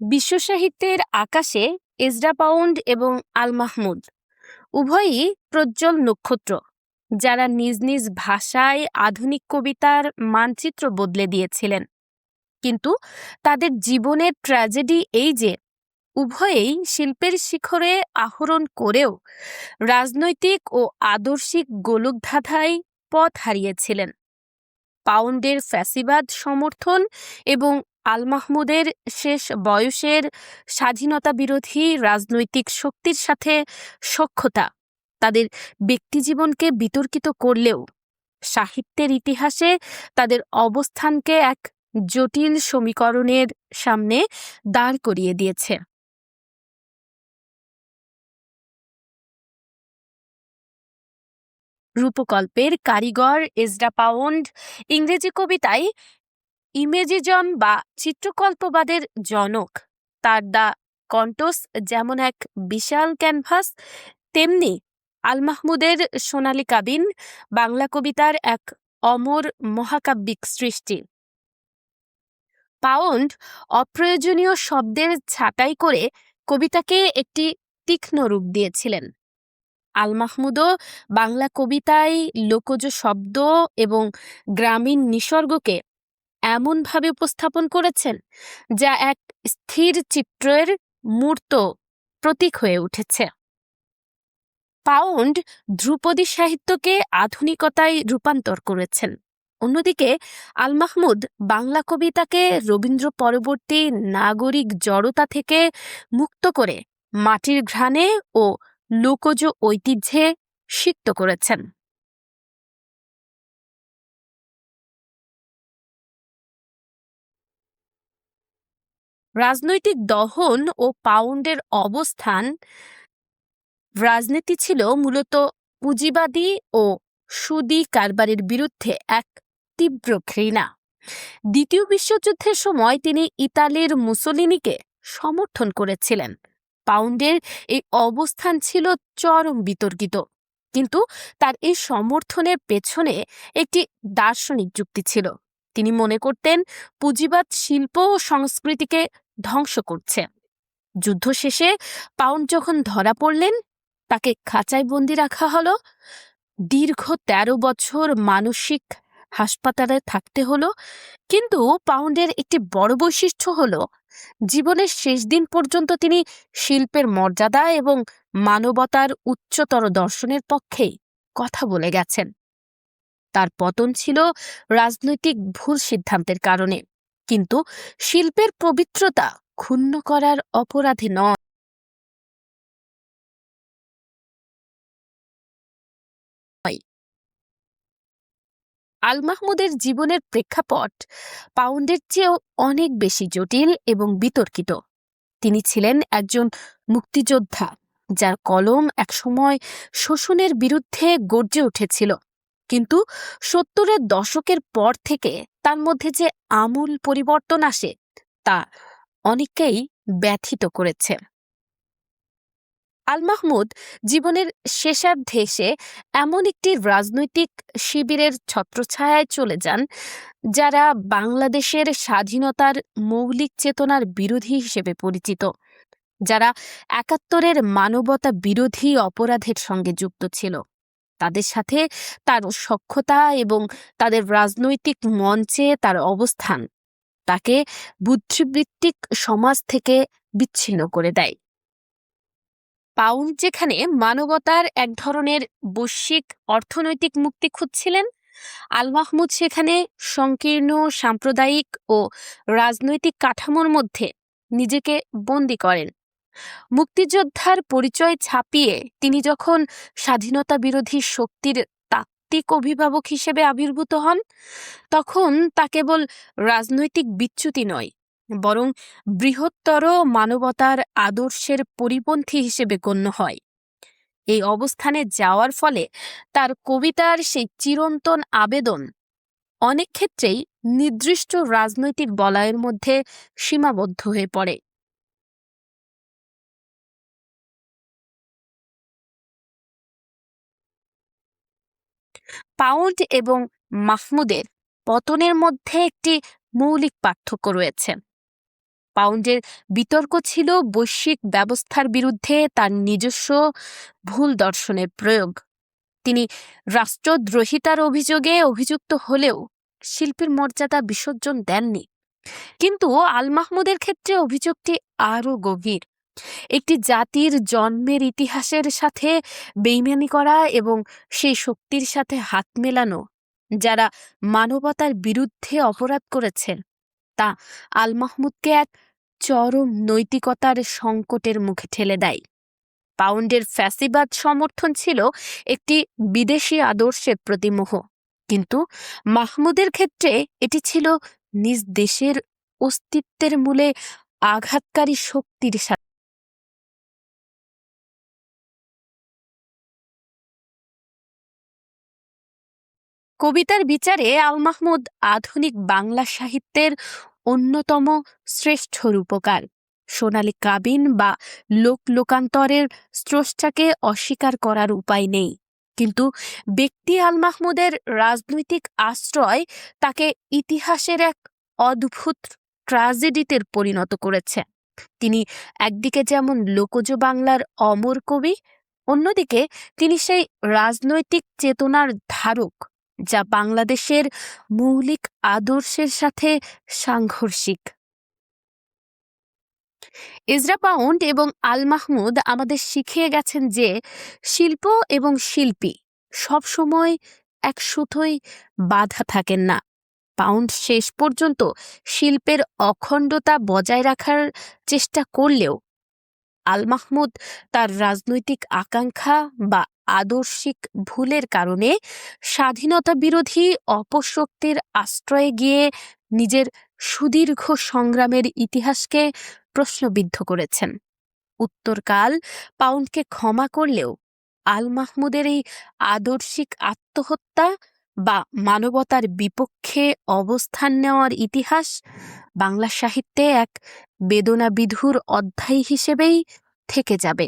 বিশ্বসাহিত্যের আকাশে Ezra pound এবং আল মাহমুদ উভয়ই প্রজ্জ্বল নক্ষত্র, যারা নিজ নিজ ভাষায় আধুনিক কবিতার মানচিত্র বদলে দিয়েছিলেন। কিন্তু তাদের জীবনের ট্র্যাজেডি এই যে উভয়েই শিল্পের শিখরে আহরণ করেও রাজনৈতিক ও আদর্শিক গোলকধাঁধায় পথ হারিয়েছিলেন। পাউন্ডের ফ্যাসিবাদ সমর্থন এবং আল মাহমুদের শেষ বয়সের স্বাধীনতা বিরোধী রাজনৈতিক শক্তির সাথে সখ্যতা তাদের ব্যক্তিজীবনকে বিতর্কিত করলেও সাহিত্যের ইতিহাসে তাদের অবস্থানকে এক জটিল সমীকরণের সামনে দাঁড় করিয়ে দিয়েছে। রূপকল্পের কারিগর এজরা পাউন্ড ইংরেজি কবিতায় ইমেজিজম বা চিত্রকল্পবাদের জনক। তার দ্য কন্টোস যেমন এক বিশাল ক্যানভাস, তেমনি আল মাহমুদের সোনালী কাবিন বাংলা কবিতার এক অমর মহাকাব্যিক সৃষ্টি। পাউন্ড অপ্রয়োজনীয় শব্দের ছাঁটাই করে কবিতাকে একটি তীক্ষ্ণ রূপ দিয়েছিলেন। আল মাহমুদও বাংলা কবিতায় লোকজ শব্দ এবং গ্রামীণ নিসর্গকে এমনভাবে উপস্থাপন করেছেন যা এক স্থির চিত্রের মূর্ত প্রতীক হয়ে উঠেছে। পাউন্ড ধ্রুপদী সাহিত্যকে আধুনিকতায় রূপান্তর করেছেন। অন্যদিকে আল মাহমুদ বাংলা কবিতাকে রবীন্দ্র পরবর্তী নাগরিক জড়তা থেকে মুক্ত করে মাটির ঘ্রাণে ও লোকজ ঐতিহ্যে সিক্ত করেছেন। রাজনৈতিক দহন ও পাউন্ডের অবস্থান রাজনীতি ছিল মূলত পুঁজিবাদী ও সুদী কারবারের বিরুদ্ধে এক তীব্র ঘৃণা। দ্বিতীয় বিশ্বযুদ্ধের সময় তিনি ইতালির মুসোলিনিকে সমর্থন করেছিলেন। পাউন্ডের এই অবস্থান ছিল চরম বিতর্কিত, কিন্তু তার এই সমর্থনের পেছনে একটি দার্শনিক যুক্তি ছিল। তিনি মনে করতেন পুঁজিবাদ শিল্প ও সংস্কৃতিকে ধ্বংস করছে। যুদ্ধ শেষে পাউন্ড যখন ধরা পড়লেন, তাকে খাঁচায় বন্দি রাখা হলো। দীর্ঘ ১৩ বছর মানসিক হাসপাতালে থাকতে হলো। কিন্তু পাউন্ডের একটি বড় বৈশিষ্ট্য হলো জীবনের শেষ দিন পর্যন্ত তিনি শিল্পের মর্যাদা এবং মানবতার উচ্চতর দর্শনের পক্ষে কথা বলে গেছেন। তার পতন ছিল রাজনৈতিক ভুল সিদ্ধান্তের কারণে, কিন্তু শিল্পের পবিত্রতা ক্ষুণ্ণ করার অপরাধে নয়। আল মাহমুদের জীবনের প্রেক্ষাপট পাউন্ডের চেয়েও অনেক বেশি জটিল এবং বিতর্কিত। তিনি ছিলেন একজন মুক্তিযোদ্ধা, যার কলম একসময় শোষণের বিরুদ্ধে গর্জে উঠেছিল, কিন্তু ৭০-এর দশকের পর থেকে তার মধ্যে যে আমূল পরিবর্তন আসে তা অনেককেই ব্যথিত করেছে। আল মাহমুদ জীবনের শেষার্ধে এসে এমন একটি রাজনৈতিক শিবিরের ছত্রছায়ায় চলে যান যারা বাংলাদেশের স্বাধীনতার মৌলিক চেতনার বিরোধী হিসেবে পরিচিত, যারা ৭১-এর মানবতা বিরোধী অপরাধের সঙ্গে যুক্ত ছিল। তাদের সাথে তার সখ্যতা এবং তাদের রাজনৈতিক মঞ্চে তার অবস্থান তাকে বুদ্ধিবৃত্তিক সমাজ থেকে বিচ্ছিন্ন করে দেয়। পাউন্ড যেখানে মানবতার এক ধরনের বৈশ্বিক অর্থনৈতিক মুক্তি খুঁজছিলেন, আল মাহমুদ সেখানে সংকীর্ণ সাম্প্রদায়িক ও রাজনৈতিক কাঠামোর মধ্যে নিজেকে বন্দী করেন। মুক্তিযোদ্ধার পরিচয় ছাপিয়ে তিনি যখন স্বাধীনতা বিরোধী শক্তির তাত্ত্বিক অভিভাবক হিসেবে আবির্ভূত হন, তখন তা কেবল রাজনৈতিক বিচ্যুতি নয়, বরং বৃহত্তর মানবতার আদর্শের পরিপন্থী হিসেবে গণ্য হয়। এই অবস্থানে যাওয়ার ফলে তার কবিতার সেই চিরন্তন আবেদন অনেক ক্ষেত্রেই নির্দিষ্ট রাজনৈতিক বলয়ের মধ্যে সীমাবদ্ধ হয়ে পড়ে। পাউন্ড এবং মাহমুদের পতনের মধ্যে একটি মৌলিক পার্থক্য রয়েছে। পাউন্ডের বিতর্ক ছিল বৈশ্বিক ব্যবস্থার বিরুদ্ধে তার নিজস্ব ভুল দর্শনের প্রয়োগ। তিনি রাষ্ট্রদ্রোহিতার অভিযোগে অভিযুক্ত হলেও শিল্পীর মর্যাদা বিসর্জন দেননি। কিন্তু আল মাহমুদের ক্ষেত্রে অভিযোগটি আরও গভীর। একটি জাতির জন্মের ইতিহাসের সাথে বেইমানি করা এবং সেই শক্তির সাথে হাত মেলানো যারা মানবতার বিরুদ্ধে অপরাধ করেছেন, তা আল মাহমুদকে এক চরম নৈতিকতার সংকটের মুখে ঠেলে দেয়। পাউন্ডের ফ্যাসিবাদ সমর্থন ছিল একটি বিদেশি আদর্শের প্রতিমোহ, কিন্তু মাহমুদের ক্ষেত্রে এটি ছিল নিজ দেশের অস্তিত্বের মূলে আঘাতকারী শক্তির সাথে। কবিতার বিচারে আল মাহমুদ আধুনিক বাংলা সাহিত্যের অন্যতম শ্রেষ্ঠ রূপকার। সোনালী কাবিন বা লোকান্তরের স্রষ্টাকে অস্বীকার করার উপায় নেই, কিন্তু ব্যক্তি আল মাহমুদের রাজনৈতিক আশ্রয় তাকে ইতিহাসের এক অদ্ভুত ট্র্যাজেডিতে পরিণত করেছে। তিনি একদিকে যেমন লোকজ বাংলার অমর কবি, অন্যদিকে তিনি সেই রাজনৈতিক চেতনার ধারক যা বাংলাদেশের মৌলিক আদর্শের সাথে সাংঘর্ষিক। এজরা পাউন্ড এবং আল মাহমুদ আমাদের শিখিয়ে গেছেন যে শিল্প এবং শিল্পী সবসময় এক সুতোয় বাঁধা থাকেন না। পাউন্ড শেষ পর্যন্ত শিল্পের অখণ্ডতা বজায় রাখার চেষ্টা করলেও আল মাহমুদ তার রাজনৈতিক আকাঙ্ক্ষা বা আদর্শিক ভুলের কারণে স্বাধীনতা বিরোধী অপশক্তির আশ্রয়ে গিয়ে নিজের সুদীর্ঘ সংগ্রামের ইতিহাসকে প্রশ্নবিদ্ধ করেছেন। উত্তরকাল পাউন্ডকে ক্ষমা করলেও আল মাহমুদের এই আদর্শিক আত্মহত্যা বা মানবতার বিপক্ষে অবস্থান নেওয়ার ইতিহাস বাংলা সাহিত্যে এক বেদনাবিধুর অধ্যায় হিসেবেই থেকে যাবে।